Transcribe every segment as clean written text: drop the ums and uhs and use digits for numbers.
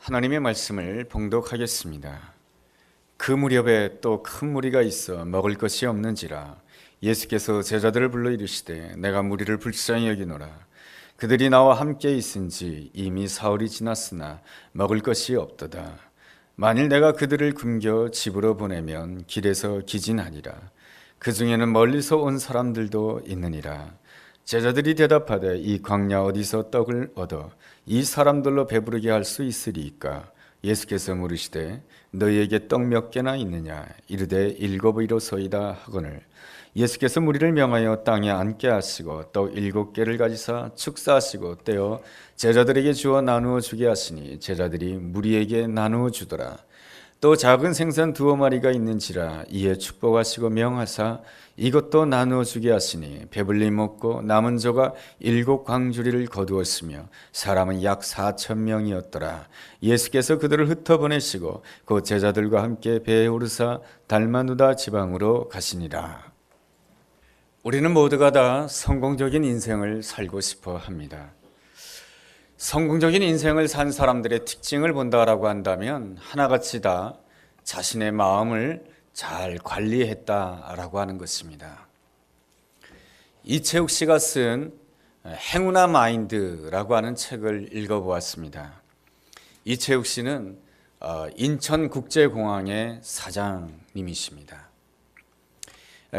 하나님의 말씀을 봉독하겠습니다. 그 무렵에 또 큰 무리가 있어 먹을 것이 없는지라 예수께서 제자들을 불러 이르시되 내가 무리를 불쌍히 여기노라. 그들이 나와 함께 있은지 이미 사흘이 지났으나 먹을 것이 없도다. 만일 내가 그들을 굶겨 집으로 보내면 길에서 기진하리라. 그 중에는 멀리서 온 사람들도 있느니라. 제자들이 대답하되 이 광야 어디서 떡을 얻어 이 사람들로 배부르게 할 수 있으리이까? 예수께서 물으시되 너희에게 떡 몇 개나 있느냐? 이르되 7이로소이다 하거늘. 예수께서 무리를 명하여 땅에 앉게 하시고 떡 7개를 가지사 축사하시고 떼어 제자들에게 주어 나누어 주게 하시니 제자들이 무리에게 나누어 주더라. 또 작은 생선 2마리가 있는지라 이에 축복하시고 명하사 이것도 나누어 주게 하시니 배불리 먹고 남은 조가 7광주리를 거두었으며 사람은 약 4,000명이었더라. 예수께서 그들을 흩어보내시고 그 제자들과 함께 배에 오르사 달마누다 지방으로 가시니라. 우리는 모두가 다 성공적인 인생을 살고 싶어 합니다. 성공적인 인생을 산 사람들의 특징을 본다라고 한다면 하나같이 다 자신의 마음을 잘 관리했다라고 하는 것입니다. 이채욱 씨가 쓴 행운아 마인드라고 하는 책을 읽어보았습니다. 이채욱 씨는 인천국제공항의 사장님이십니다.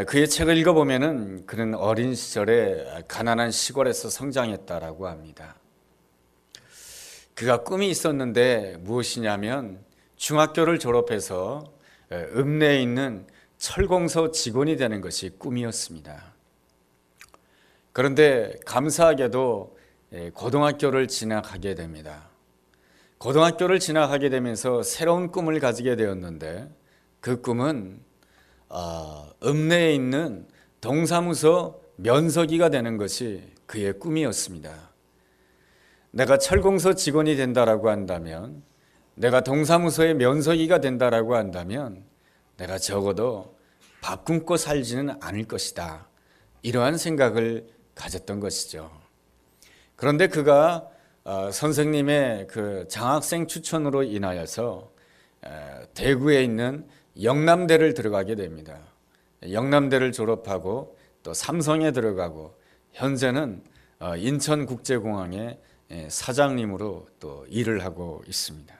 그의 책을 읽어보면 그는 어린 시절에 가난한 시골에서 성장했다라고 합니다. 그가 꿈이 있었는데 무엇이냐면 중학교를 졸업해서 읍내에 있는 철공소 직원이 되는 것이 꿈이었습니다. 그런데 감사하게도 고등학교를 진학하게 됩니다. 고등학교를 진학하게 되면서 새로운 꿈을 가지게 되었는데 그 꿈은 읍내에 있는 동사무소 면서기가 되는 것이 그의 꿈이었습니다. 내가 철공소 직원이 된다라고 한다면, 내가 동사무소의 면서기가 된다라고 한다면 내가 적어도 밥 굶고 살지는 않을 것이다. 이러한 생각을 가졌던 것이죠. 그런데 그가 선생님의 그 장학생 추천으로 인하여서 대구에 있는 영남대를 들어가게 됩니다. 영남대를 졸업하고 또 삼성에 들어가고 현재는 인천국제공항의 사장님으로 또 일을 하고 있습니다.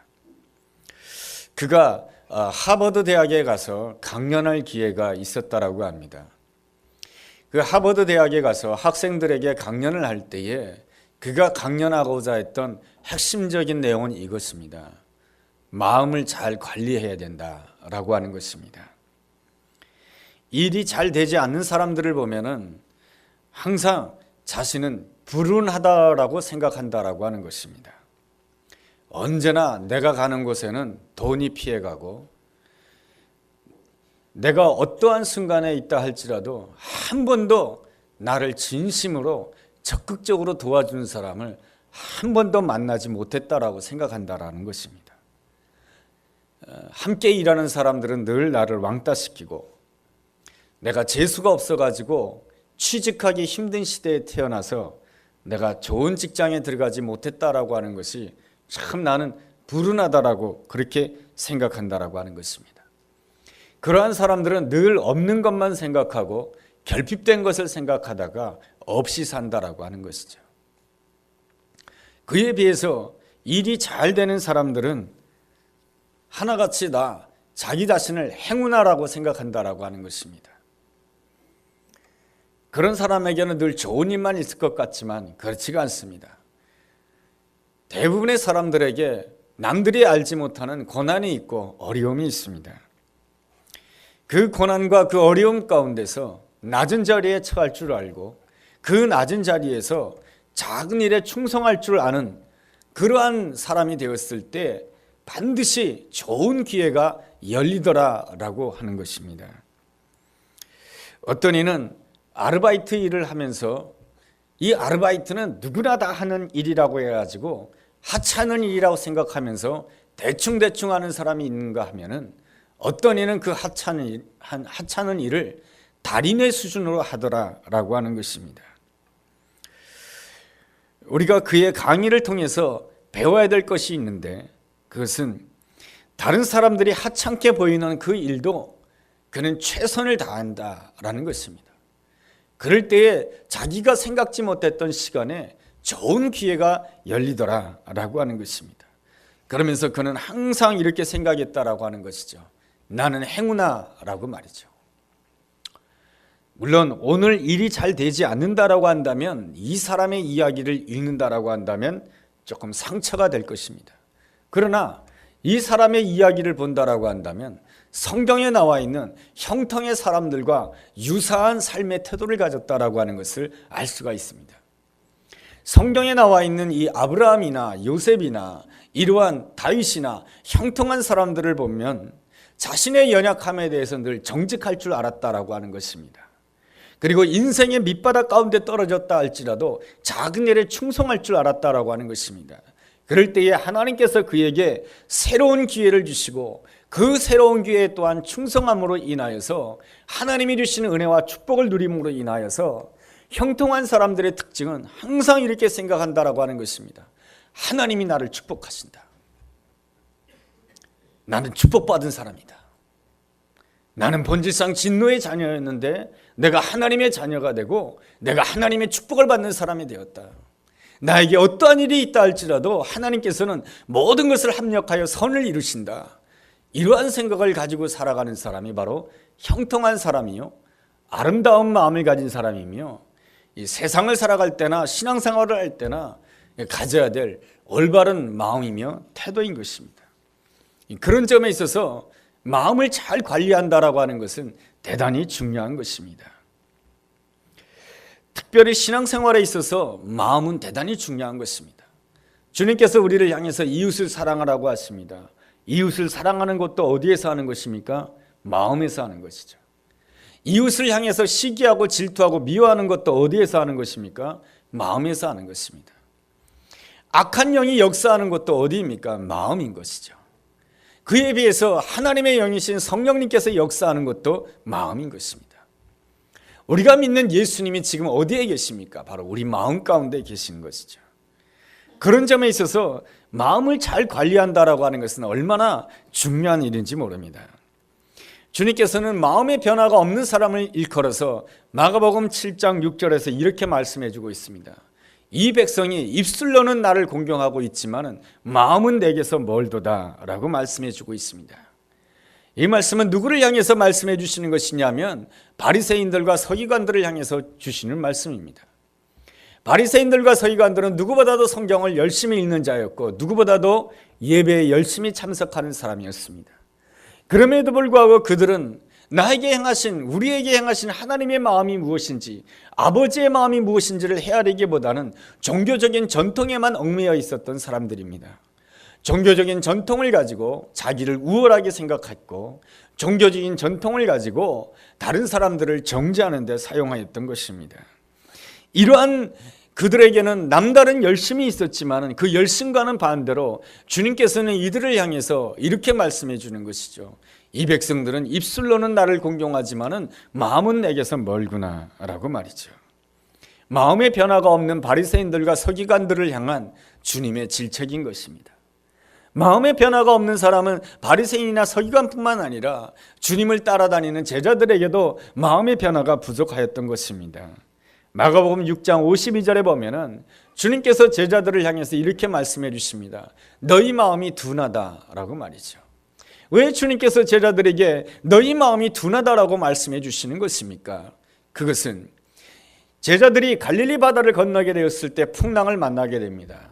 그가 하버드 대학에 가서 강연할 기회가 있었다라고 합니다. 그 하버드 대학에 가서 학생들에게 강연을 할 때에 그가 강연하고자 했던 핵심적인 내용은 이것입니다. 마음을 잘 관리해야 된다라고 하는 것입니다. 일이 잘 되지 않는 사람들을 보면은 항상 자신은 불운하다라고 생각한다라고 하는 것입니다. 언제나 내가 가는 곳에는 돈이 피해가고 내가 어떠한 순간에 있다 할지라도 한 번도 나를 진심으로 적극적으로 도와주는 사람을 한 번도 만나지 못했다라고 생각한다라는 것입니다. 함께 일하는 사람들은 늘 나를 왕따시키고 내가 재수가 없어가지고 취직하기 힘든 시대에 태어나서 내가 좋은 직장에 들어가지 못했다라고 하는 것이 참 나는 불운하다라고 그렇게 생각한다라고 하는 것입니다. 그러한 사람들은 늘 없는 것만 생각하고 결핍된 것을 생각하다가 없이 산다라고 하는 것이죠. 그에 비해서 일이 잘 되는 사람들은 하나같이 다 자기 자신을 행운아라고 생각한다라고 하는 것입니다. 그런 사람에게는 늘 좋은 일만 있을 것 같지만 그렇지가 않습니다. 대부분의 사람들에게 남들이 알지 못하는 고난이 있고 어려움이 있습니다. 그 고난과 그 어려움 가운데서 낮은 자리에 처할 줄 알고 그 낮은 자리에서 작은 일에 충성할 줄 아는 그러한 사람이 되었을 때 반드시 좋은 기회가 열리더라라고 하는 것입니다. 어떤 이는 아르바이트 일을 하면서 이 아르바이트는 누구나 다 하는 일이라고 해가지고 하찮은 일이라고 생각하면서 대충 하는 사람이 있는가 하면은 어떤 이는 그 하찮은 일을 달인의 수준으로 하더라라고 하는 것입니다. 우리가 그의 강의를 통해서 배워야 될 것이 있는데 그것은 다른 사람들이 하찮게 보이는 그 일도 그는 최선을 다한다라는 것입니다. 그럴 때에 자기가 생각지 못했던 시간에 좋은 기회가 열리더라라고 하는 것입니다. 그러면서 그는 항상 이렇게 생각했다라고 하는 것이죠. 나는 행운아라고 말이죠. 물론 오늘 일이 잘 되지 않는다라고 한다면, 이 사람의 이야기를 읽는다라고 한다면 조금 상처가 될 것입니다. 그러나 이 사람의 이야기를 본다라고 한다면 성경에 나와 있는 형통의 사람들과 유사한 삶의 태도를 가졌다라고 하는 것을 알 수가 있습니다. 성경에 나와 있는 이 아브라함이나 요셉이나 이러한 다윗이나 형통한 사람들을 보면 자신의 연약함에 대해서 늘 정직할 줄 알았다라고 하는 것입니다. 그리고 인생의 밑바닥 가운데 떨어졌다 할지라도 작은 일에 충성할 줄 알았다라고 하는 것입니다. 그럴 때에 하나님께서 그에게 새로운 기회를 주시고 그 새로운 기회 또한 충성함으로 인하여서 하나님이 주시는 은혜와 축복을 누림으로 인하여서 형통한 사람들의 특징은 항상 이렇게 생각한다라고 하는 것입니다. 하나님이 나를 축복하신다. 나는 축복받은 사람이다. 나는 본질상 진노의 자녀였는데 내가 하나님의 자녀가 되고 내가 하나님의 축복을 받는 사람이 되었다. 나에게 어떠한 일이 있다 할지라도 하나님께서는 모든 것을 합력하여 선을 이루신다. 이러한 생각을 가지고 살아가는 사람이 바로 형통한 사람이요, 아름다운 마음을 가진 사람이며, 이 세상을 살아갈 때나 신앙생활을 할 때나 가져야 될 올바른 마음이며 태도인 것입니다. 그런 점에 있어서 마음을 잘 관리한다라고 하는 것은 대단히 중요한 것입니다. 특별히 신앙생활에 있어서 마음은 대단히 중요한 것입니다. 주님께서 우리를 향해서 이웃을 사랑하라고 하십니다. 이웃을 사랑하는 것도 어디에서 하는 것입니까? 마음에서 하는 것이죠. 이웃을 향해서 시기하고 질투하고 미워하는 것도 어디에서 하는 것입니까? 마음에서 하는 것입니다. 악한 영이 역사하는 것도 어디입니까? 마음인 것이죠. 그에 비해서 하나님의 영이신 성령님께서 역사하는 것도 마음인 것입니다. 우리가 믿는 예수님이 지금 어디에 계십니까? 바로 우리 마음 가운데 계시는 것이죠. 그런 점에 있어서 마음을 잘 관리한다라고 하는 것은 얼마나 중요한 일인지 모릅니다. 주님께서는 마음의 변화가 없는 사람을 일컬어서 마가복음 7장 6절에서 이렇게 말씀해 주고 있습니다. 이 백성이 입술로는 나를 공경하고 있지만 마음은 내게서 멀도다 라고 말씀해 주고 있습니다. 이 말씀은 누구를 향해서 말씀해 주시는 것이냐면 바리새인들과 서기관들을 향해서 주시는 말씀입니다. 바리새인들과 서기관들은 누구보다도 성경을 열심히 읽는 자였고 누구보다도 예배에 열심히 참석하는 사람이었습니다. 그럼에도 불구하고 그들은 나에게 행하신, 우리에게 행하신 하나님의 마음이 무엇인지, 아버지의 마음이 무엇인지를 헤아리기보다는 종교적인 전통에만 얽매여 있었던 사람들입니다. 종교적인 전통을 가지고 자기를 우월하게 생각했고 종교적인 전통을 가지고 다른 사람들을 정죄하는 데 사용하였던 것입니다. 이러한 그들에게는 남다른 열심이 있었지만 그 열심과는 반대로 주님께서는 이들을 향해서 이렇게 말씀해 주는 것이죠. 이 백성들은 입술로는 나를 공경하지만 마음은 내게서 멀구나 라고 말이죠. 마음의 변화가 없는 바리새인들과 서기관들을 향한 주님의 질책인 것입니다. 마음의 변화가 없는 사람은 바리새인이나 서기관뿐만 아니라 주님을 따라다니는 제자들에게도 마음의 변화가 부족하였던 것입니다. 마가복음 6장 52절에 보면은 주님께서 제자들을 향해서 이렇게 말씀해 주십니다. 너희 마음이 둔하다라고 말이죠. 왜 주님께서 제자들에게 너희 마음이 둔하다라고 말씀해 주시는 것입니까? 그것은 제자들이 갈릴리 바다를 건너게 되었을 때 풍랑을 만나게 됩니다.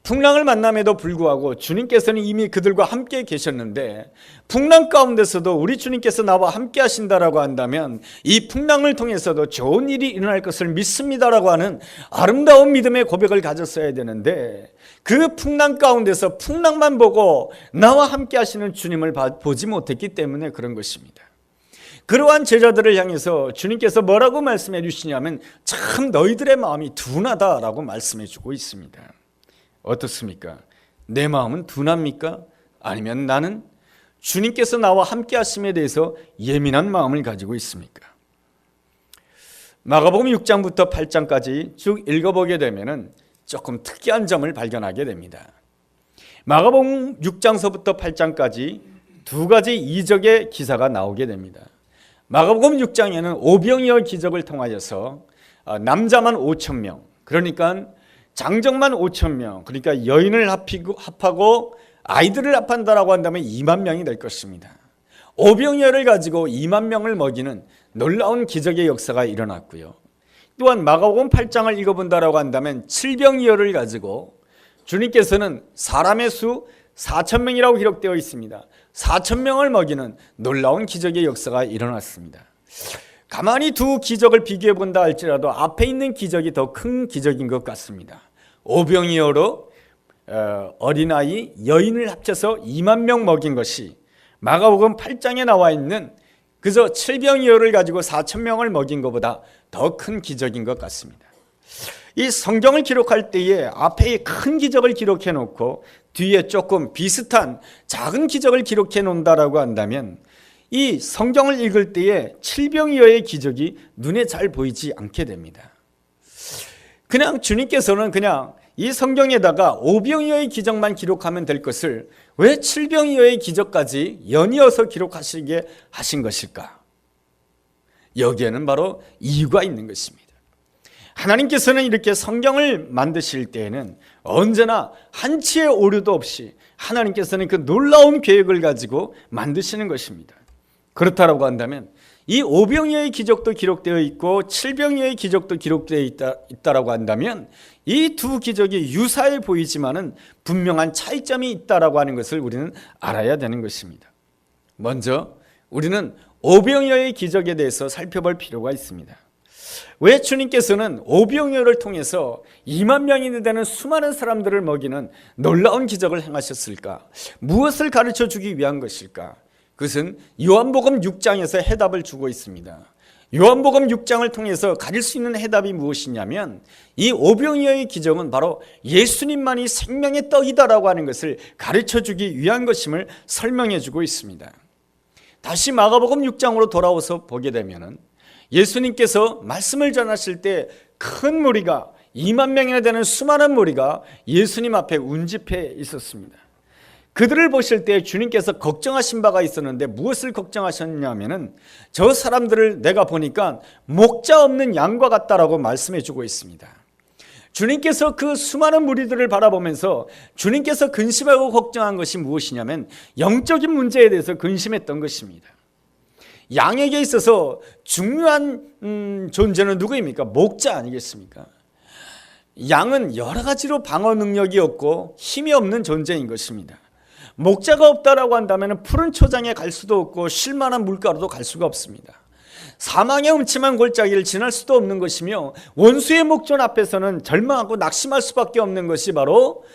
풍랑을 만남에도 불구하고 주님께서는 이미 그들과 함께 계셨는데 풍랑 가운데서도 우리 주님께서 나와 함께 하신다라고 한다면 이 풍랑을 통해서도 좋은 일이 일어날 것을 믿습니다라고 하는 아름다운 믿음의 고백을 가졌어야 되는데 그 풍랑 가운데서 풍랑만 보고 나와 함께 하시는 주님을 보지 못했기 때문에 그런 것입니다. 그러한 제자들을 향해서 주님께서 뭐라고 말씀해 주시냐면 참 너희들의 마음이 둔하다라고 말씀해 주고 있습니다. 어떻습니까? 내 마음은 둔합니까? 아니면 나는 주님께서 나와 함께 하심에 대해서 예민한 마음을 가지고 있습니까? 마가복음 6장부터 8장까지 쭉 읽어보게 되면 조금 특이한 점을 발견하게 됩니다. 마가복음 6장서부터 8장까지 두 가지 이적의 기사가 나오게 됩니다. 마가복음 6장에는 오병이어 기적을 통하여서 남자만 5천 명, 그러니까 장정만 5천 명, 그러니까 여인을 합하고 아이들을 합한다라고 한다면 2만 명이 될 것입니다. 오병이어를 가지고 2만 명을 먹이는 놀라운 기적의 역사가 일어났고요. 또한 마가복음 8장을 읽어본다라고 한다면 칠병이어를 가지고 주님께서는 사람의 수 4천 명이라고 기록되어 있습니다. 4천 명을 먹이는 놀라운 기적의 역사가 일어났습니다. 가만히 두 기적을 비교해 본다 할지라도 앞에 있는 기적이 더 큰 기적인 것 같습니다. 오병이어로 어린아이, 여인을 합쳐서 2만 명 먹인 것이 마가복음 8장에 나와 있는 그저 칠병이어를 가지고 4천 명을 먹인 것보다 더 큰 기적인 것 같습니다. 이 성경을 기록할 때에 앞에 큰 기적을 기록해 놓고 뒤에 조금 비슷한 작은 기적을 기록해 놓는다라고 한다면 이 성경을 읽을 때에 칠병이어의 기적이 눈에 잘 보이지 않게 됩니다. 그냥 주님께서는 그냥 이 성경에다가 오병이어의 기적만 기록하면 될 것을 왜 칠병이어의 기적까지 연이어서 기록하시게 하신 것일까? 여기에는 바로 이유가 있는 것입니다. 하나님께서는 이렇게 성경을 만드실 때에는 언제나 한치의 오류도 없이 하나님께서는 그 놀라운 계획을 가지고 만드시는 것입니다. 그렇다고 한다면 이 오병이어의 기적도 기록되어 있고 칠병이어의 기적도 기록되어 있다라고 한다면 이 두 기적이 유사해 보이지만은 분명한 차이점이 있다라고 하는 것을 우리는 알아야 되는 것입니다. 먼저 우리는 오병이어의 기적에 대해서 살펴볼 필요가 있습니다. 왜 주님께서는 오병이어를 통해서 2만 명이 되는 수많은 사람들을 먹이는 놀라운 기적을 행하셨을까? 무엇을 가르쳐 주기 위한 것일까? 그것은 요한복음 6장에서 해답을 주고 있습니다. 요한복음 6장을 통해서 가질 수 있는 해답이 무엇이냐면 이 오병이어의 기적은 바로 예수님만이 생명의 떡이다라고 하는 것을 가르쳐 주기 위한 것임을 설명해 주고 있습니다. 다시 마가복음 6장으로 돌아와서 보게 되면은 예수님께서 말씀을 전하실 때 큰 무리가 2만 명이나 되는 수많은 무리가 예수님 앞에 운집해 있었습니다. 그들을 보실 때 주님께서 걱정하신 바가 있었는데 무엇을 걱정하셨냐면은 저 사람들을 내가 보니까 목자 없는 양과 같다라고 말씀해 주고 있습니다. 주님께서 그 수많은 무리들을 바라보면서 주님께서 근심하고 걱정한 것이 무엇이냐면 영적인 문제에 대해서 근심했던 것입니다. 양에게 있어서 중요한 존재는 누구입니까? 목자 아니겠습니까? 양은 여러 가지로 방어 능력이 없고 힘이 없는 존재인 것입니다. 목자가 없다라고 한다면 푸른 초장에 갈 수도 없고 쉴만한 물가로도 갈 수가 없습니다. 사망의 음침한 골짜기를 지날 수도 없는 것이며 원수의 목전 앞에서는 절망하고 낙심할 수밖에 없는 것이 바로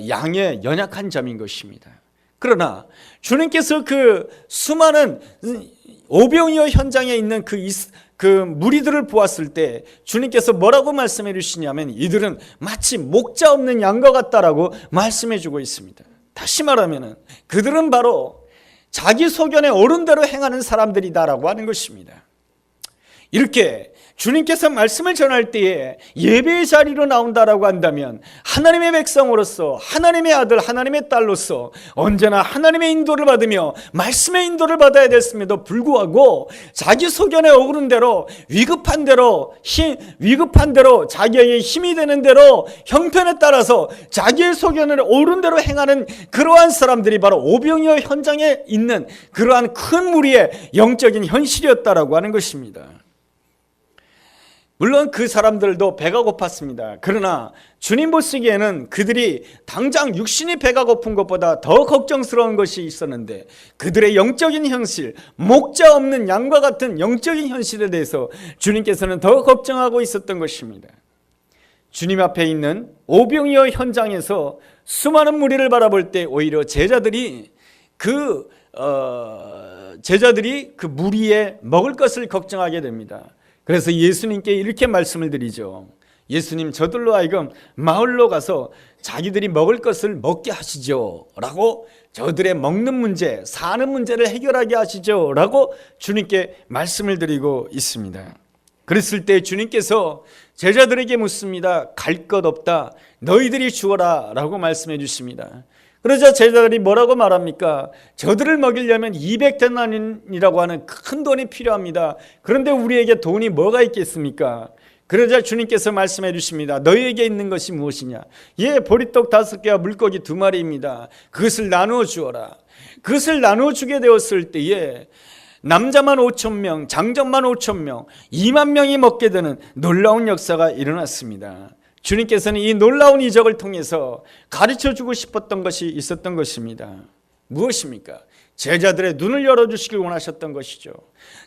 양의 연약한 점인 것입니다. 그러나 주님께서 그 수많은 오병이어 현장에 있는 그 무리들을 보았을 때 주님께서 뭐라고 말씀해 주시냐면 이들은 마치 목자 없는 양과 같다라고 말씀해 주고 있습니다. 다시 말하면 그들은 바로 자기 소견에 옳은 대로 행하는 사람들이다라고 하는 것입니다. 이렇게 주님께서 말씀을 전할 때에 예배의 자리로 나온다라고 한다면 하나님의 백성으로서 하나님의 아들 하나님의 딸로서 언제나 하나님의 인도를 받으며 말씀의 인도를 받아야 됐음에도 불구하고 자기 소견에 오른 대로 위급한 대로 자기에게 힘이 되는 대로 형편에 따라서 자기의 소견을 옳은 대로 행하는 그러한 사람들이 바로 오병이어 현장에 있는 그러한 큰 무리의 영적인 현실이었다라고 하는 것입니다. 물론 그 사람들도 배가 고팠습니다. 그러나 주님 보시기에는 그들이 당장 육신이 배가 고픈 것보다 더 걱정스러운 것이 있었는데 그들의 영적인 현실, 목자 없는 양과 같은 영적인 현실에 대해서 주님께서는 더 걱정하고 있었던 것입니다. 주님 앞에 있는 오병이어 현장에서 수많은 무리를 바라볼 때 오히려 제자들이 그 무리에 먹을 것을 걱정하게 됩니다. 그래서 예수님께 이렇게 말씀을 드리죠. 예수님, 저들로 하여금 마을로 가서 자기들이 먹을 것을 먹게 하시죠 라고, 저들의 먹는 문제, 사는 문제를 해결하게 하시죠 라고 주님께 말씀을 드리고 있습니다. 그랬을 때 주님께서 제자들에게 묻습니다. 갈 것 없다, 너희들이 주어라 라고 말씀해 주십니다. 그러자 제자들이 뭐라고 말합니까? 저들을 먹이려면 200데나리온이라고 하는 큰 돈이 필요합니다. 그런데 우리에게 돈이 뭐가 있겠습니까? 그러자 주님께서 말씀해 주십니다. 너희에게 있는 것이 무엇이냐? 보리떡 5개와 물고기 2마리입니다. 그것을 나누어 주어라. 그것을 나누어 주게 되었을 때에 남자만 5,000명, 장정만 5,000명, 2만 명이 먹게 되는 놀라운 역사가 일어났습니다. 주님께서는 이 놀라운 이적을 통해서 가르쳐주고 싶었던 것이 있었던 것입니다. 무엇입니까? 제자들의 눈을 열어주시길 원하셨던 것이죠.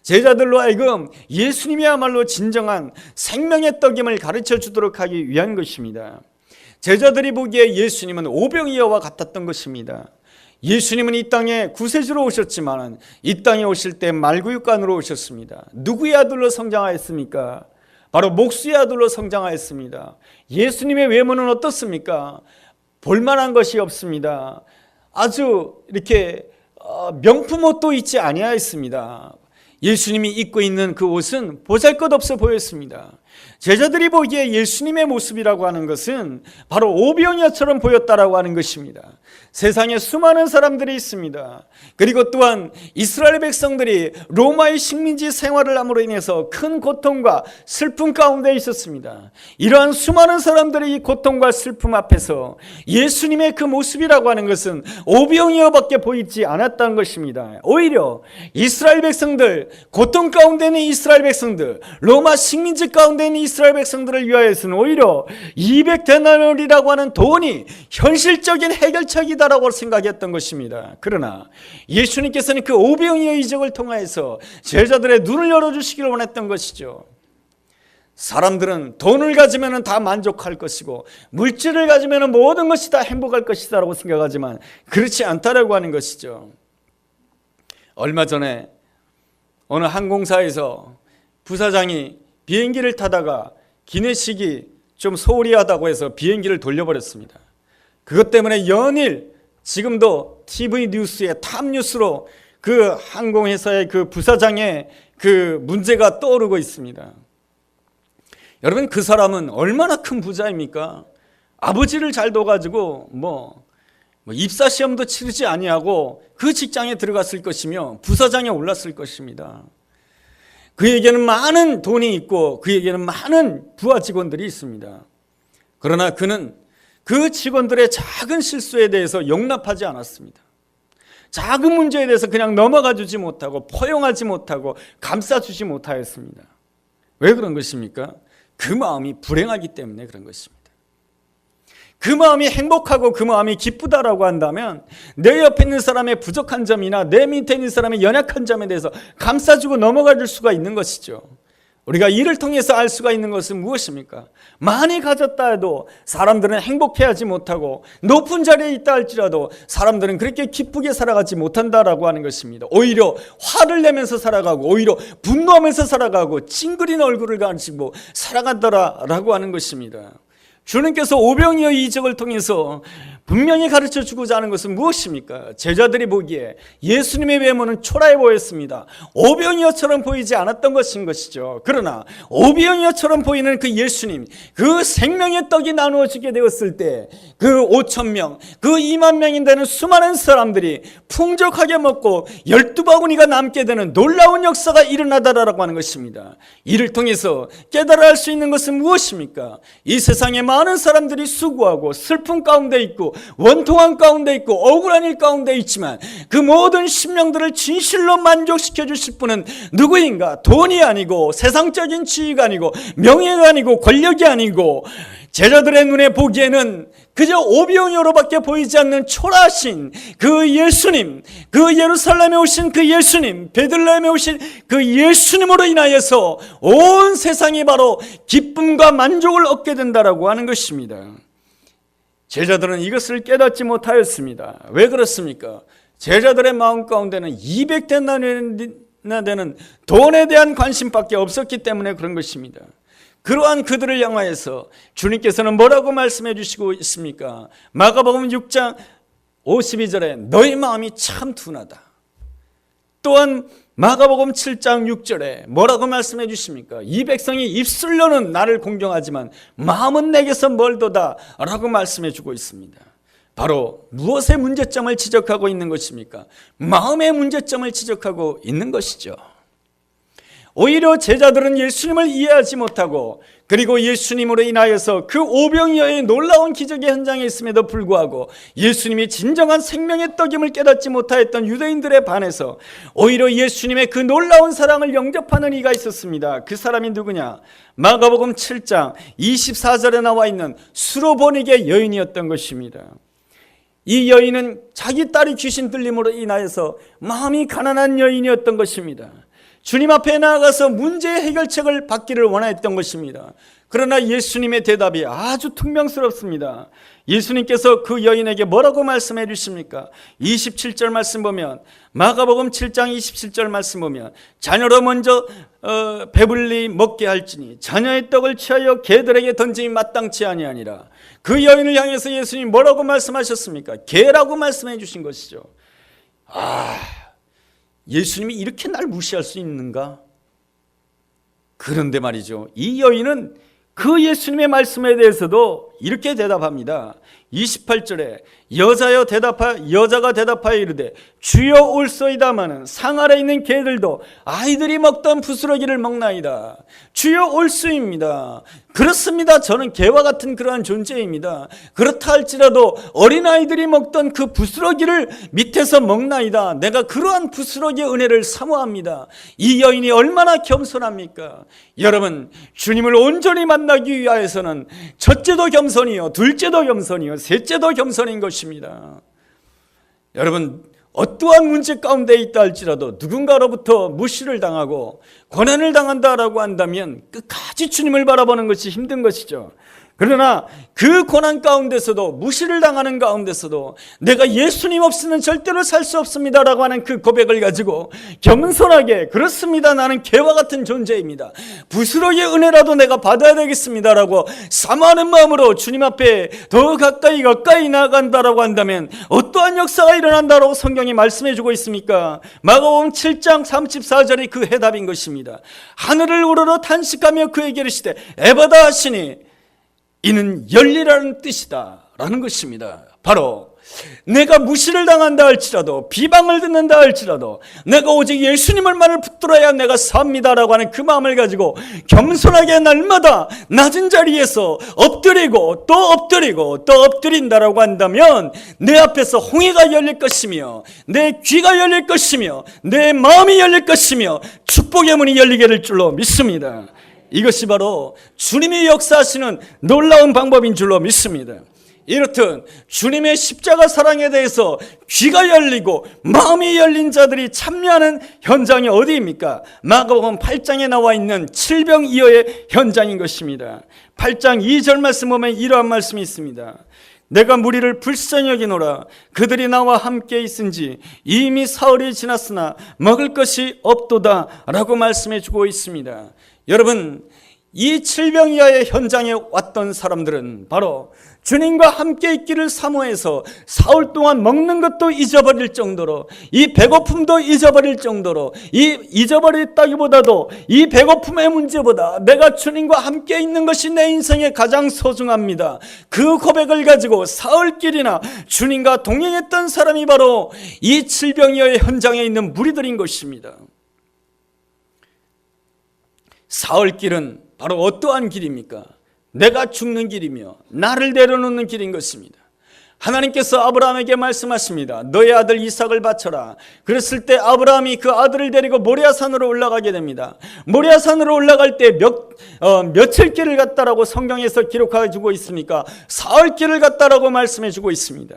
제자들로 하여금 예수님이야말로 진정한 생명의 떡임을 가르쳐주도록 하기 위한 것입니다. 제자들이 보기에 예수님은 오병이어와 같았던 것입니다. 예수님은 이 땅에 구세주로 오셨지만 이 땅에 오실 때 말구육간으로 오셨습니다. 누구의 아들로 성장하였습니까? 바로 목수의 아들로 성장하였습니다. 예수님의 외모는 어떻습니까? 볼만한 것이 없습니다. 아주 이렇게 명품 옷도 입지 아니하였습니다. 예수님이 입고 있는 그 옷은 보잘것없어 보였습니다. 제자들이 보기에 예수님의 모습이라고 하는 것은 바로 오병이어처럼 보였다라고 하는 것입니다. 세상에 수많은 사람들이 있습니다. 그리고 또한 이스라엘 백성들이 로마의 식민지 생활을 함으로 인해서 큰 고통과 슬픔 가운데 있었습니다. 이러한 수많은 사람들의 이 고통과 슬픔 앞에서 예수님의 그 모습이라고 하는 것은 오병이어밖에 보이지 않았다는 것입니다. 오히려 이스라엘 백성들, 고통 가운데 있는 이스라엘 백성들, 로마 식민지 가운데 있는 이스라엘 백성들을 위하여서는 오히려 200데나리온이라고 하는 돈이 현실적인 해결책이다라고 생각했던 것입니다. 그러나 예수님께서는 그 오병이어의 이적을 통하여서 제자들의 눈을 열어주시기를 원했던 것이죠. 사람들은 돈을 가지면 다 만족할 것이고 물질을 가지면 모든 것이 다 행복할 것이다 라고 생각하지만 그렇지 않다라고 하는 것이죠. 얼마 전에 어느 항공사에서 부사장이 비행기를 타다가 기내식이 좀 소홀히 하다고 해서 비행기를 돌려버렸습니다. 그것 때문에 연일 지금도 TV 뉴스에 탑뉴스로 그 항공회사의 그 부사장의 그 문제가 떠오르고 있습니다. 여러분, 그 사람은 얼마나 큰 부자입니까? 아버지를 잘 둬가지고 입사 시험도 치르지 아니하고 그 직장에 들어갔을 것이며 부사장에 올랐을 것입니다. 그에게는 많은 돈이 있고 그에게는 많은 부하 직원들이 있습니다. 그러나 그는 그 직원들의 작은 실수에 대해서 용납하지 않았습니다. 작은 문제에 대해서 그냥 넘어가 주지 못하고 포용하지 못하고 감싸주지 못하였습니다. 왜 그런 것입니까? 그 마음이 불행하기 때문에 그런 것입니다. 그 마음이 행복하고 그 마음이 기쁘다라고 한다면 내 옆에 있는 사람의 부족한 점이나 내 밑에 있는 사람의 연약한 점에 대해서 감싸주고 넘어가 줄 수가 있는 것이죠. 우리가 이를 통해서 알 수가 있는 것은 무엇입니까? 많이 가졌다 해도 사람들은 행복해하지 못하고 높은 자리에 있다 할지라도 사람들은 그렇게 기쁘게 살아가지 못한다라고 하는 것입니다. 오히려 화를 내면서 살아가고 오히려 분노하면서 살아가고 찡그린 얼굴을 가지고 살아간다라고 하는 것입니다. 주님께서 오병이어의 이적을 통해서 분명히 가르쳐 주고자 하는 것은 무엇입니까? 제자들이 보기에 예수님의 외모는 초라해 보였습니다. 오병이어처럼 보이지 않았던 것인 것이죠. 그러나 오병이어처럼 보이는 그 예수님, 그 생명의 떡이 나누어지게 되었을 때 그 5,000명, 그 2만 명이 되는 수많은 사람들이 풍족하게 먹고 12바구니가 남게 되는 놀라운 역사가 일어나다라고 하는 것입니다. 이를 통해서 깨달아 알 수 있는 것은 무엇입니까? 이 세상에 많은 사람들이 수고하고 슬픔 가운데 있고 원통한 가운데 있고 억울한 일 가운데 있지만 그 모든 심령들을 진실로 만족시켜 주실 분은 누구인가? 돈이 아니고 세상적인 지위가 아니고 명예가 아니고 권력이 아니고 제자들의 눈에 보기에는 그저 오병이어로밖에 보이지 않는 초라하신 그 예수님, 그 예루살렘에 오신 그 예수님, 베들레헴에 오신 그 예수님으로 인하여서 온 세상이 바로 기쁨과 만족을 얻게 된다라고 하는 것입니다. 제자들은 이것을 깨닫지 못하였습니다. 왜 그렇습니까? 제자들의 마음 가운데는 200데나리온이나 되는 돈에 대한 관심밖에 없었기 때문에 그런 것입니다. 그러한 그들을 향하여서 주님께서는 뭐라고 말씀해 주시고 있습니까? 마가복음 6장 52절에 너희 마음이 참 둔하다. 또한 마가복음 7장 6절에 뭐라고 말씀해 주십니까? 이 백성이 입술로는 나를 공경하지만 마음은 내게서 멀도다 라고 말씀해 주고 있습니다. 바로 무엇의 문제점을 지적하고 있는 것입니까? 마음의 문제점을 지적하고 있는 것이죠. 오히려 제자들은 예수님을 이해하지 못하고, 그리고 예수님으로 인하여서 그 오병이어의 놀라운 기적의 현장에 있음에도 불구하고 예수님이 진정한 생명의 떡임을 깨닫지 못하였던 유대인들에 반해서 오히려 예수님의 그 놀라운 사랑을 영접하는 이가 있었습니다. 그 사람이 누구냐? 마가복음 7장 24절에 나와 있는 수로보닉의 여인이었던 것입니다. 이 여인은 자기 딸이 귀신 들림으로 인하여서 마음이 가난한 여인이었던 것입니다. 주님 앞에 나아가서 문제의 해결책을 받기를 원하였던 것입니다. 그러나 예수님의 대답이 아주 퉁명스럽습니다. 예수님께서 그 여인에게 뭐라고 말씀해 주십니까? 27절 말씀 보면, 마가복음 7장 27절 말씀 보면, 자녀로 먼저 배불리 먹게 할지니 자녀의 떡을 취하여 개들에게 던짐이 마땅치 아니하니라. 그 여인을 향해서 예수님 뭐라고 말씀하셨습니까? 개라고 말씀해 주신 것이죠. 예수님이 이렇게 날 무시할 수 있는가? 그런데 말이죠, 이 여인은 그 예수님의 말씀에 대해서도 이렇게 대답합니다. 28절에 여자가 대답하여 이르되 주여 올소이다마는 상 아래 있는 개들도 아이들이 먹던 부스러기를 먹나이다. 주여 올소입니다. 그렇습니다. 저는 개와 같은 그러한 존재입니다. 그렇다 할지라도 어린아이들이 먹던 그 부스러기를 밑에서 먹나이다. 내가 그러한 부스러기의 은혜를 사모합니다. 이 여인이 얼마나 겸손합니까? 여러분, 주님을 온전히 만나기 위하여서는 첫째도 겸손이요, 둘째도 겸손이요, 셋째도 겸손인 것입니다. 여러분, 어떠한 문제 가운데 있다 할지라도 누군가로부터 무시를 당하고 고난을 당한다라고 한다면 끝까지 주님을 바라보는 것이 힘든 것이죠. 그러나 그 고난 가운데서도, 무시를 당하는 가운데서도 내가 예수님 없이는 절대로 살 수 없습니다라고 하는 그 고백을 가지고 겸손하게, 그렇습니다, 나는 개와 같은 존재입니다, 부스러기의 은혜라도 내가 받아야 되겠습니다라고 사모하는 마음으로 주님 앞에 더 가까이 나아간다라고 한다면 어떠한 역사가 일어난다라고 성경이 말씀해 주고 있습니까? 마가복음 7장 34절이 그 해답인 것입니다. 하늘을 우러러 탄식하며 그에게 이르시되 에바다 하시니 이는 열리라는 뜻이다 라는 것입니다. 바로 내가 무시를 당한다 할지라도, 비방을 듣는다 할지라도 내가 오직 예수님을만을 붙들어야 내가 삽니다라고 하는 그 마음을 가지고 겸손하게 날마다 낮은 자리에서 엎드리고 또 엎드리고 또 엎드린다라고 한다면 내 앞에서 홍해가 열릴 것이며 내 귀가 열릴 것이며 내 마음이 열릴 것이며 축복의 문이 열리게 될 줄로 믿습니다. 이것이 바로 주님이 역사하시는 놀라운 방법인 줄로 믿습니다. 이렇듯 주님의 십자가 사랑에 대해서 귀가 열리고 마음이 열린 자들이 참여하는 현장이 어디입니까? 마가복음 8장에 나와 있는 칠병이어의 현장인 것입니다. 8장 2절 말씀 보면 이러한 말씀이 있습니다. 내가 무리를 불쌍히 여기노라. 그들이 나와 함께 있은지 이미 사흘이 지났으나 먹을 것이 없도다 라고 말씀해 주고 있습니다. 여러분, 이 칠병이어의 현장에 왔던 사람들은 바로 주님과 함께 있기를 사모해서 사흘 동안 먹는 것도 잊어버릴 정도로, 이 배고픔도 잊어버릴 정도로, 이 잊어버렸다기보다도 이 배고픔의 문제보다 내가 주님과 함께 있는 것이 내 인생에 가장 소중합니다. 그 고백을 가지고 사흘길이나 주님과 동행했던 사람이 바로 이 칠병이어의 현장에 있는 무리들인 것입니다. 사흘길은 바로 어떠한 길입니까? 내가 죽는 길이며 나를 내려놓는 길인 것입니다. 하나님께서 아브라함에게 말씀하십니다. 너의 아들 이삭을 바쳐라. 그랬을 때 아브라함이 그 아들을 데리고 모리아산으로 올라가게 됩니다. 모리아산으로 올라갈 때 며칠 길을 갔다라고 성경에서 기록해 주고 있습니까? 사흘 길을 갔다라고 말씀해 주고 있습니다.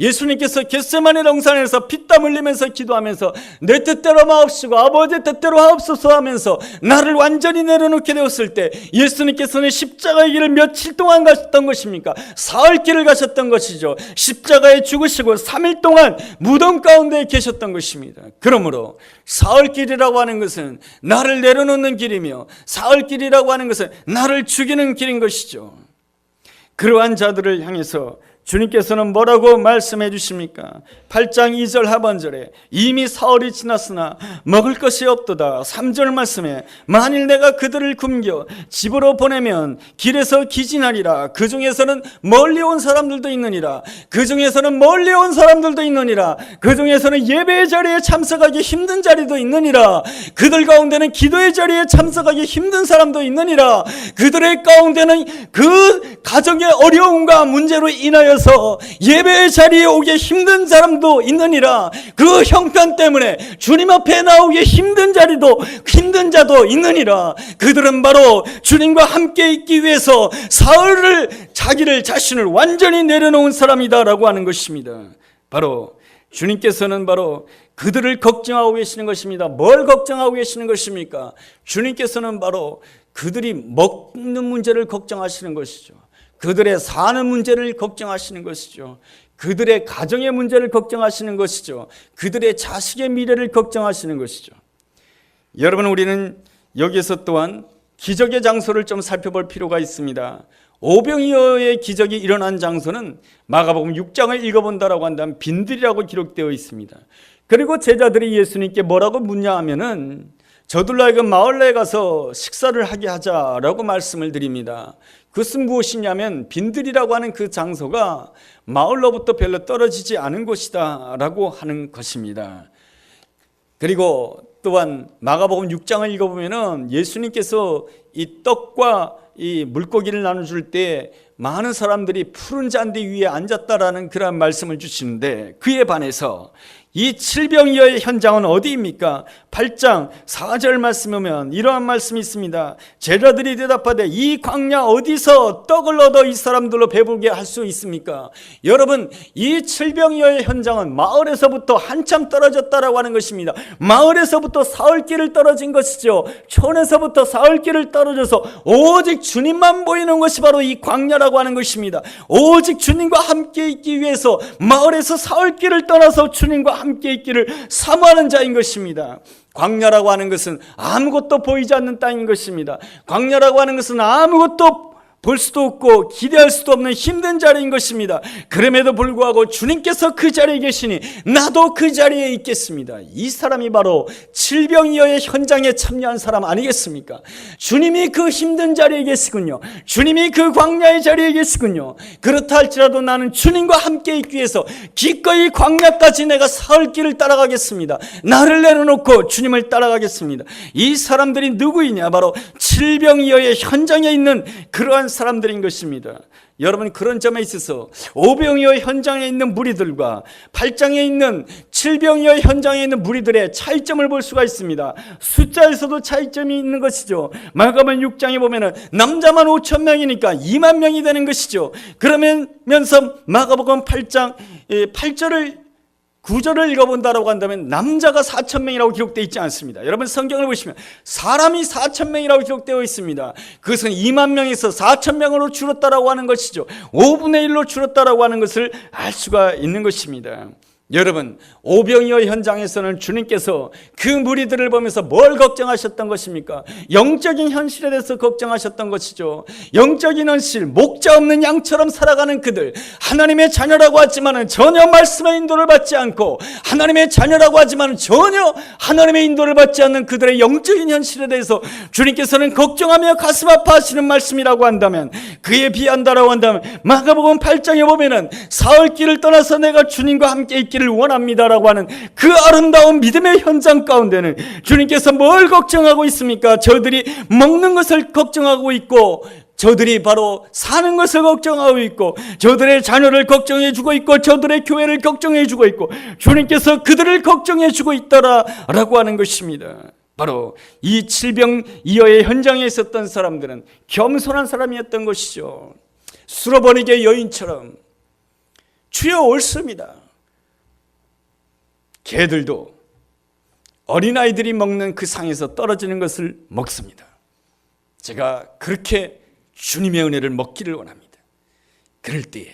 예수님께서 겟세마네 동산에서 피땀 흘리면서 기도하면서 내 뜻대로 마옵시고 아버지 뜻대로 하옵소서 하면서 나를 완전히 내려놓게 되었을 때 예수님께서는 십자가의 길을 며칠 동안 가셨던 것입니까? 사흘 길을 가셨던 것이죠. 십자가에 죽으시고 3일 동안 무덤 가운데 계셨던 것입니다. 그러므로 사흘 길이라고 하는 것은 나를 내려놓는 길이며 사흘 길이라고 하는 것은 나를 죽이는 길인 것이죠. 그러한 자들을 향해서 주님께서는 뭐라고 말씀해 주십니까? 8장 2절 하반절에 이미 사흘이 지났으나 먹을 것이 없도다. 3절 말씀에 만일 내가 그들을 굶겨 집으로 보내면 길에서 기진하리라. 그 중에서는 멀리 온 사람들도 있느니라. 그 중에서는 멀리 온 사람들도 있느니라. 그 중에서는 예배의 자리에 참석하기 힘든 자리도 있느니라. 그들 가운데는 기도의 자리에 참석하기 힘든 사람도 있느니라. 그들의 가운데는 그 가정의 어려움과 문제로 인하여서 예배의 자리에 오기 힘든 사람도 있느니라. 그 형편 때문에 주님 앞에 나오기 힘든 자도 있느니라. 그들은 바로 주님과 함께 있기 위해서 사흘을 자신을 완전히 내려놓은 사람이다라고 하는 것입니다. 바로 주님께서는 바로 그들을 걱정하고 계시는 것입니다. 뭘 걱정하고 계시는 것입니까? 주님께서는 바로 그들이 먹는 문제를 걱정하시는 것이죠. 그들의 사는 문제를 걱정하시는 것이죠. 그들의 가정의 문제를 걱정하시는 것이죠. 그들의 자식의 미래를 걱정하시는 것이죠. 여러분, 우리는 여기서 또한 기적의 장소를 좀 살펴볼 필요가 있습니다. 오병이어의 기적이 일어난 장소는 마가복음 6장을 읽어본다라고 한다면 빈들이라고 기록되어 있습니다. 그리고 제자들이 예수님께 뭐라고 묻냐 하면은 저들로 하여금 마을에 가서 식사를 하게 하자라고 말씀을 드립니다. 그것은 무엇이냐면 빈들이라고 하는 그 장소가 마을로부터 별로 떨어지지 않은 곳이다 라고 하는 것입니다. 그리고 또한 마가복음 6장을 읽어보면 예수님께서 이 떡과 이 물고기를 나눠줄 때 많은 사람들이 푸른 잔디 위에 앉았다라는 그런 말씀을 주시는데, 그에 반해서 이 칠병이어의 현장은 어디입니까? 8장 4절 말씀 보면 이러한 말씀이 있습니다. 제자들이 대답하되 이 광야 어디서 떡을 얻어 이 사람들로 배부르게 할 수 있습니까? 여러분, 이 칠병이어의 현장은 마을에서부터 한참 떨어졌다라고 하는 것입니다. 마을에서부터 사흘길을 떨어진 것이죠. 촌에서부터 사흘길을 떨어져서 오직 주님만 보이는 것이 바로 이 광야라고 하는 것입니다. 오직 주님과 함께 있기 위해서 마을에서 사흘길을 떠나서 주님과 함께 있기를 사모하는 자인 것입니다. 광야라고 하는 것은 아무것도 보이지 않는 땅인 것입니다. 광야라고 하는 것은 아무것도 볼 수도 없고 기대할 수도 없는 힘든 자리인 것입니다. 그럼에도 불구하고 주님께서 그 자리에 계시니 나도 그 자리에 있겠습니다. 이 사람이 바로 칠병이어의 현장에 참여한 사람 아니겠습니까? 주님이 그 힘든 자리에 계시군요. 주님이 그 광야의 자리에 계시군요. 그렇다 할지라도 나는 주님과 함께 있기 위해서 기꺼이 광야까지 내가 사흘길을 따라가겠습니다. 나를 내려놓고 주님을 따라가겠습니다. 이 사람들이 누구이냐? 바로 칠병이어의 현장에 있는 그러한 사람들인 것입니다. 여러분, 그런 점에 있어서 오병이어 현장에 있는 무리들과 8장에 있는 칠병이어 현장에 있는 무리들의 차이점을 볼 수가 있습니다. 숫자에서도 차이점이 있는 것이죠. 마가복음 6장에 보면은 남자만 5천 명이니까 2만 명이 되는 것이죠. 그러면서 마가복음 8장 8절을 9절을 읽어본다라고 한다면 남자가 4천 명이라고 기록되어 있지 않습니다. 여러분, 성경을 보시면 사람이 4천 명이라고 기록되어 있습니다. 그것은 2만 명에서 4천 명으로 줄었다라고 하는 것이죠. 5분의 1로 줄었다라고 하는 것을 알 수가 있는 것입니다. 여러분, 오병이어 현장에서는 주님께서 그 무리들을 보면서 뭘 걱정하셨던 것입니까? 영적인 현실에 대해서 걱정하셨던 것이죠. 영적인 현실, 목자 없는 양처럼 살아가는 그들, 하나님의 자녀라고 하지만 전혀 말씀의 인도를 받지 않고, 하나님의 자녀라고 하지만 전혀 하나님의 인도를 받지 않는 그들의 영적인 현실에 대해서 주님께서는 걱정하며 가슴 아파하시는 말씀이라고 한다면, 그에 비한다라고 한다면 마가복음 8장에 보면은 사흘길을 떠나서 내가 주님과 함께 있기 원합니다라고 하는 그 아름다운 믿음의 현장 가운데는 주님께서 뭘 걱정하고 있습니까? 저들이 먹는 것을 걱정하고 있고, 저들이 바로 사는 것을 걱정하고 있고, 저들의 자녀를 걱정해 주고 있고, 저들의 교회를 걱정해 주고 있고, 주님께서 그들을 걱정해 주고 있다라고 하는 것입니다. 바로 이 칠병이어의 현장에 있었던 사람들은 겸손한 사람이었던 것이죠. 수로버니게 여인처럼 주여 옳습니다. 개들도 어린아이들이 먹는 그 상에서 떨어지는 것을 먹습니다. 제가 그렇게 주님의 은혜를 먹기를 원합니다. 그럴 때에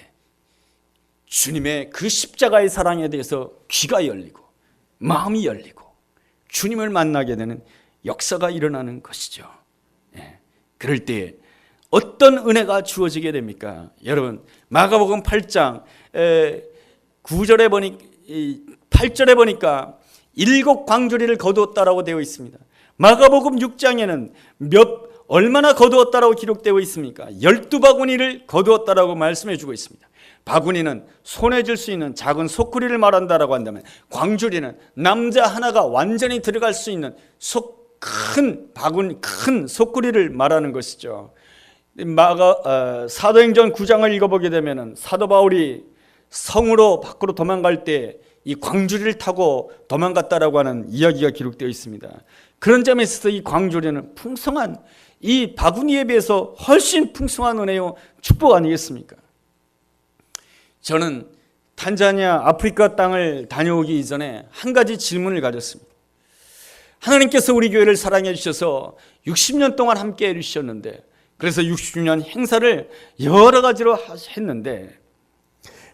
주님의 그 십자가의 사랑에 대해서 귀가 열리고 마음이 열리고 주님을 만나게 되는 역사가 일어나는 것이죠. 그럴 때에 어떤 은혜가 주어지게 됩니까? 여러분, 마가복음 8장 9절에 보니 8절에 보니까 7 광주리를 거두었다라고 되어 있습니다. 마가복음 6장에는 얼마나 거두었다라고 기록되어 있습니까? 12바구니를 거두었다라고 말씀해 주고 있습니다. 바구니는 손에 쥘 수 있는 작은 소쿠리를 말한다라고 한다면, 광주리는 남자 하나가 완전히 들어갈 수 있는 큰 바구니, 큰 소쿠리를 말하는 것이죠. 사도행전 9장을 읽어보게 되면 사도 바울이 성으로 밖으로 도망갈 때 이 광주리를 타고 도망갔다라고 하는 이야기가 기록되어 있습니다. 그런 점에서 있어서 이 광주리는 풍성한, 이 바구니에 비해서 훨씬 풍성한 은혜요 축복 아니겠습니까? 저는 탄자니아 아프리카 땅을 다녀오기 이전에 한 가지 질문을 가졌습니다. 하나님께서 우리 교회를 사랑해 주셔서 60년 동안 함께 해주셨는데, 그래서 60주년 행사를 여러 가지로 했는데,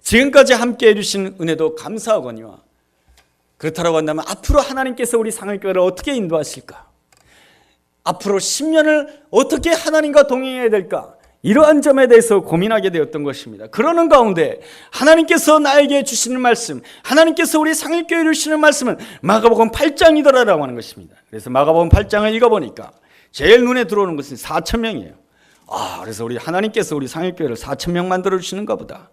지금까지 함께 해주신 은혜도 감사하거니와, 그렇다고 한다면 앞으로 하나님께서 우리 상일교회를 어떻게 인도하실까? 앞으로 10년을 어떻게 하나님과 동행해야 될까? 이러한 점에 대해서 고민하게 되었던 것입니다. 그러는 가운데 하나님께서 나에게 주시는 말씀, 하나님께서 우리 상일교회를 주시는 말씀은 마가복음 8장이더라라고 하는 것입니다. 그래서 마가복음 8장을 읽어보니까 제일 눈에 들어오는 것은 4,000명이에요. 그래서 우리 하나님께서 우리 상일교회를 4,000명 만들어 주시는가 보다,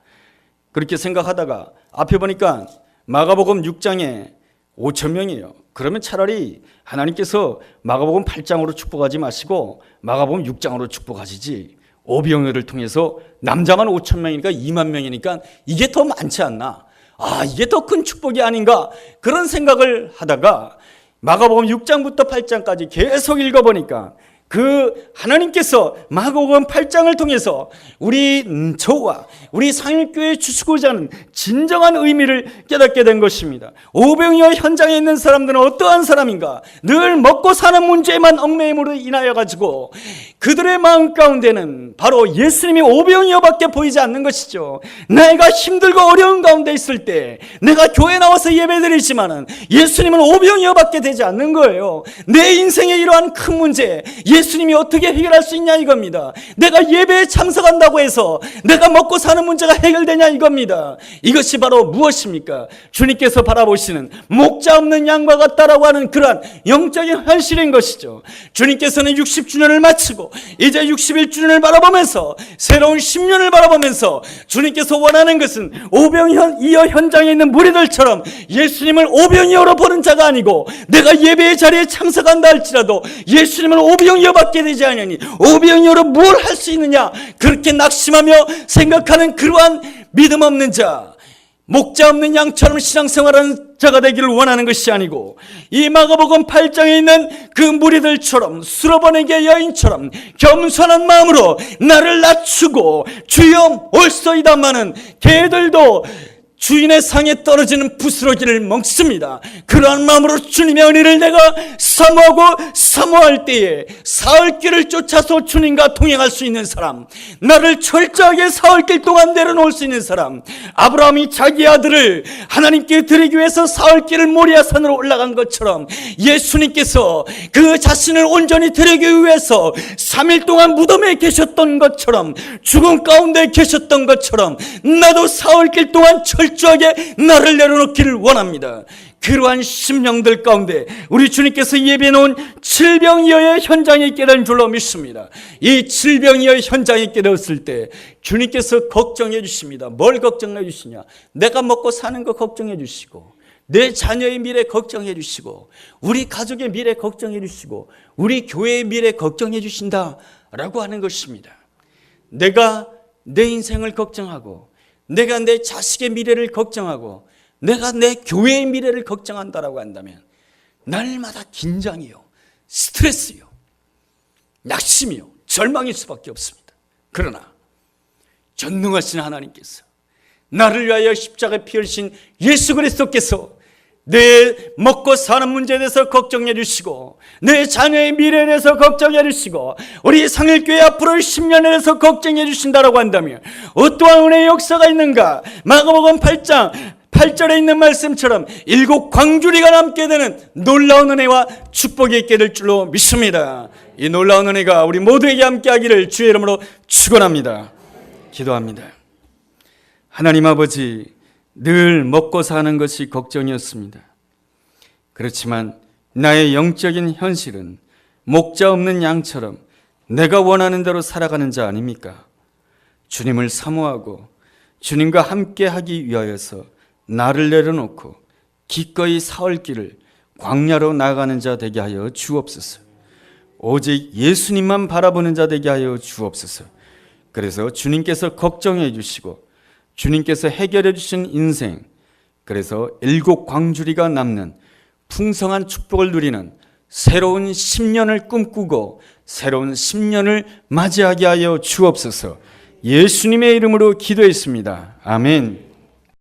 그렇게 생각하다가 앞에 보니까 마가복음 6장에 5,000명이에요. 그러면 차라리 하나님께서 마가복음 8장으로 축복하지 마시고 마가복음 6장으로 축복하시지, 오병이어를 통해서 남자만 5,000명이니까 2만 명이니까 이게 더 많지 않나, 이게 더 큰 축복이 아닌가, 그런 생각을 하다가 마가복음 6장부터 8장까지 계속 읽어보니까 그 하나님께서 마가복음 8장을 통해서 저와 우리 상일교회에 주시고자 하는 진정한 의미를 깨닫게 된 것입니다. 오병이어 현장에 있는 사람들은 어떠한 사람인가? 늘 먹고 사는 문제에만 얽매임으로 인하여 가지고 그들의 마음 가운데는 바로 예수님이 오병이어밖에 보이지 않는 것이죠. 내가 힘들고 어려운 가운데 있을 때 내가 교회 나와서 예배드리지만은 예수님은 오병이어밖에 되지 않는 거예요. 내 인생의 이러한 큰 문제 예수님이 어떻게 해결할 수 있냐 이겁니다. 내가 예배에 참석한다고 해서 내가 먹고 사는 문제가 해결되냐 이겁니다. 이것이 바로 무엇입니까? 주님께서 바라보시는 목자 없는 양과 같다라고 하는 그러한 영적인 현실인 것이죠. 주님께서는 60주년을 마치고 이제 61주년을 바라보면서 새로운 10년을 바라보면서 주님께서 원하는 것은 오병이어 현장에 있는 무리들처럼 예수님을 오병이어로 보는 자가 아니고, 내가 예배의 자리에 참석한다 할지라도 예수님을 오병이어밖에 되지 않으니 오병이어로 뭘 할 수 있느냐, 그렇게 낙심하며 생각하는 그러한 믿음 없는 자, 목자 없는 양처럼 신앙생활하는 자가 되기를 원하는 것이 아니고, 이 마가복음 8장에 있는 그 무리들처럼 수로보내게 여인처럼 겸손한 마음으로 나를 낮추고 주여 올소이다마는 개들도 주인의 상에 떨어지는 부스러기를 먹습니다. 그러한 마음으로 주님의 은혜를 내가 사모할 때에 사흘길을 쫓아서 주님과 동행할 수 있는 사람, 나를 철저하게 사흘길 동안 내려놓을 수 있는 사람, 아브라함이 자기 아들을 하나님께 드리기 위해서 사흘길을 모리아산으로 올라간 것처럼 예수님께서 그 자신을 온전히 드리기 위해서 3일 동안 무덤에 계셨던 것처럼, 죽음 가운데 계셨던 것처럼 나도 사흘길 동안 철저하게 나를 내려놓기를 원합니다. 그러한 심령들 가운데 우리 주님께서 예비해 놓은 칠병이어의 현장에 있게 된 줄로 믿습니다. 이 칠병이어의 현장에 있게 되었을 때 주님께서 걱정해 주십니다. 뭘 걱정해 주시냐? 내가 먹고 사는 거 걱정해 주시고, 내 자녀의 미래 걱정해 주시고, 우리 가족의 미래 걱정해 주시고, 우리 교회의 미래 걱정해 주신다라고 하는 것입니다. 내가 내 인생을 걱정하고, 내가 내 자식의 미래를 걱정하고, 내가 내 교회의 미래를 걱정한다라고 한다면 날마다 긴장이요, 스트레스요, 낙심이요, 절망일 수밖에 없습니다. 그러나 전능하신 하나님께서, 나를 위하여 십자가에 피 흘리신 예수 그리스도께서 내 먹고 사는 문제에 대해서 걱정해 주시고, 내 자녀의 미래에 대해서 걱정해 주시고, 우리 상일교회 앞으로 10년에 대해서 걱정해 주신다라고 한다면 어떠한 은혜의 역사가 있는가? 마가복음 8장 8절에 있는 말씀처럼 일곱 광주리가 남게 되는 놀라운 은혜와 축복이 있게 될 줄로 믿습니다. 이 놀라운 은혜가 우리 모두에게 함께하기를 주의 이름으로 축원합니다. 기도합니다. 하나님 아버지, 늘 먹고 사는 것이 걱정이었습니다. 그렇지만 나의 영적인 현실은 목자 없는 양처럼 내가 원하는 대로 살아가는 자 아닙니까? 주님을 사모하고 주님과 함께 하기 위하여서 나를 내려놓고 기꺼이 사흘 길을 광야로 나아가는 자 되게 하여 주옵소서. 오직 예수님만 바라보는 자 되게 하여 주옵소서. 그래서 주님께서 걱정해 주시고 주님께서 해결해 주신 인생, 그래서 일곱 광주리가 남는 풍성한 축복을 누리는 새로운 10년을 꿈꾸고 새로운 10년을 맞이하게 하여 주옵소서. 예수님의 이름으로 기도했습니다. 아멘.